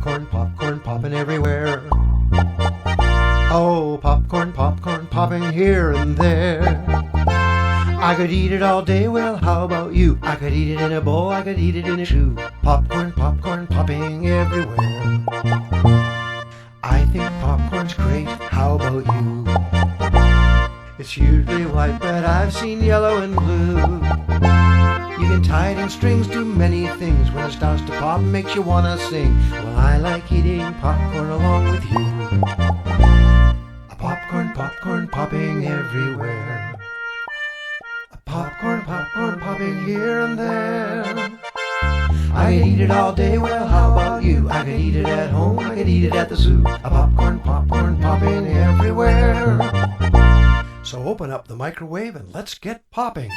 popcorn, popcorn popping everywhere. Oh, popcorn, popcorn popping here and there. I could eat it all day, well, how about you? I could eat it in a bowl, I could eat it in a shoe. Popcorn, popcorn popping everywhere. I think popcorn's great, how about you? It's usually white, but I've seen yellow and blue. You can tie it in strings, do many things. When it starts to pop, makes you wanna sing. Well, I like eating popcorn along with you. A popcorn, popcorn popping everywhere. A popcorn, popcorn popping here and there. I could eat it all day, well, how about you? I could eat it at home, I could eat it at the zoo. A popcorn, popcorn popping everywhere. So open up the microwave and let's get popping.